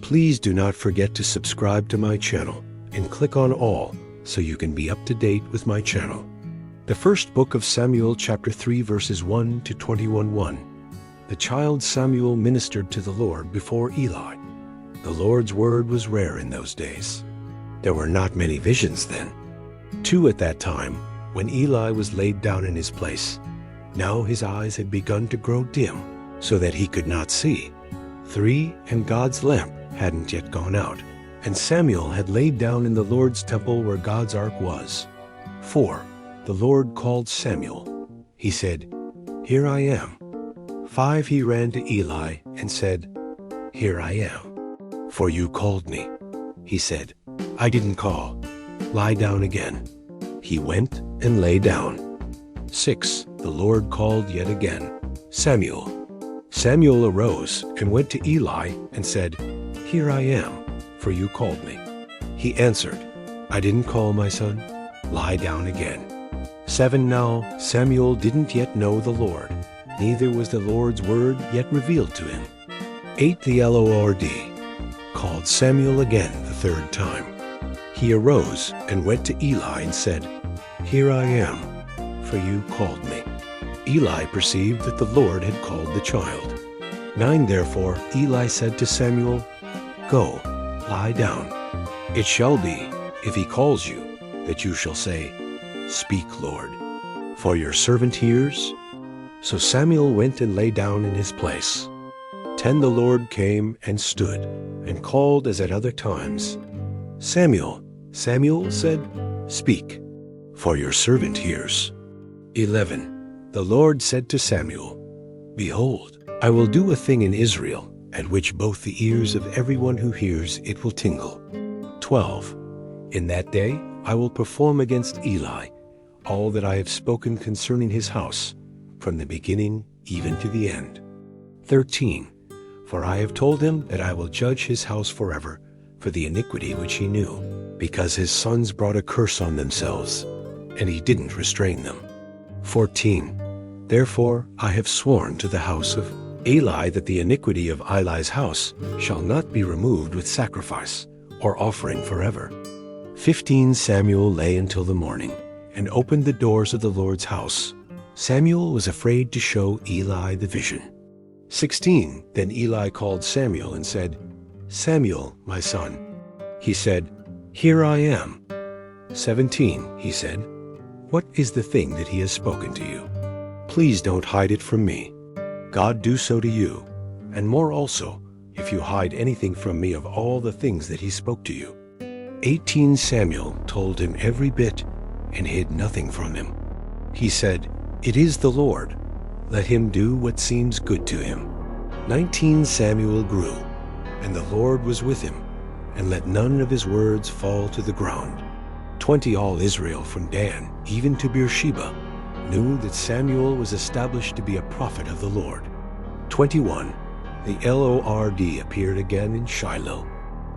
Please do not forget to subscribe to my channel and click on all so you can be up to date with my channel. The first book of Samuel, chapter 3, verses 1 to 21:1. The child Samuel ministered to the Lord before Eli. The Lord's word was rare in those days. There were not many visions then. 2 at that time, when Eli was laid down in his place. Now his eyes had begun to grow dim, so that he could not see. 3, and God's lamp hadn't yet gone out, and Samuel had laid down in the Lord's temple where God's ark was. 4, the Lord called Samuel. He said, "Here I am." 5, he ran to Eli and said, "Here I am, for you called me." He said, "I didn't call. Lie down again." He went and lay down. 6, the Lord called yet again, "Samuel." Samuel arose and went to Eli and said, "Here I am, for you called me." He answered, "I didn't call, my son. Lie down again." 7, now Samuel didn't yet know the Lord, neither was the Lord's word yet revealed to him. 8, the Lord called Samuel again the 3rd time. He arose and went to Eli and said, "Here I am, for you called me." Eli perceived that the Lord had called the child. 9, therefore Eli said to Samuel, "Go, lie down. It shall be, if he calls you, that you shall say, 'Speak, Lord, for your servant hears.'" So Samuel went and lay down in his place. 10, the Lord came and stood and called as at other times. "Samuel, Samuel," said, "Speak, for your servant hears." 11, the Lord said to Samuel, "Behold, I will do a thing in Israel, at which both the ears of everyone who hears it will tingle." 12, in that day I will perform against Eli all that I have spoken concerning his house, from the beginning even to the end. 13, for I have told him that I will judge his house forever for the iniquity which he knew, because his sons brought a curse on themselves, and he didn't restrain them. 14, therefore I have sworn to the house of Eli that the iniquity of Eli's house shall not be removed with sacrifice or offering forever. 15, Samuel lay until the morning and opened the doors of the Lord's house. Samuel was afraid to show Eli the vision. 16, then Eli called Samuel and said, "Samuel, my son." He said, "Here I am." 17, he said, "What is the thing that he has spoken to you? Please don't hide it from me. God do so to you, and more also, if you hide anything from me of all the things that he spoke to you." 18, Samuel told him every bit and hid nothing from him. He said, "It is the Lord. Let him do what seems good to him." 19, Samuel grew, and the Lord was with him, and let none of his words fall to the ground. 20, all Israel from Dan even to Beersheba knew that Samuel was established to be a prophet of the Lord. 21, the Lord appeared again in Shiloh,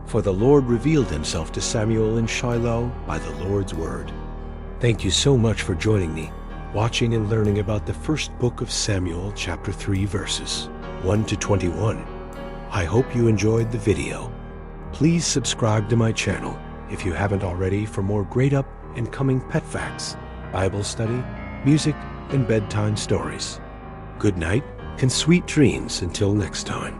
for the Lord revealed himself to Samuel in Shiloh by the Lord's word. Thank you so much for joining me, watching and learning about the first book of Samuel, chapter 3, verses 1 to 21. I hope you enjoyed the video. Please subscribe to my channel if you haven't already for more great up and coming pet facts, Bible study, music, and bedtime stories. Good night and sweet dreams until next time.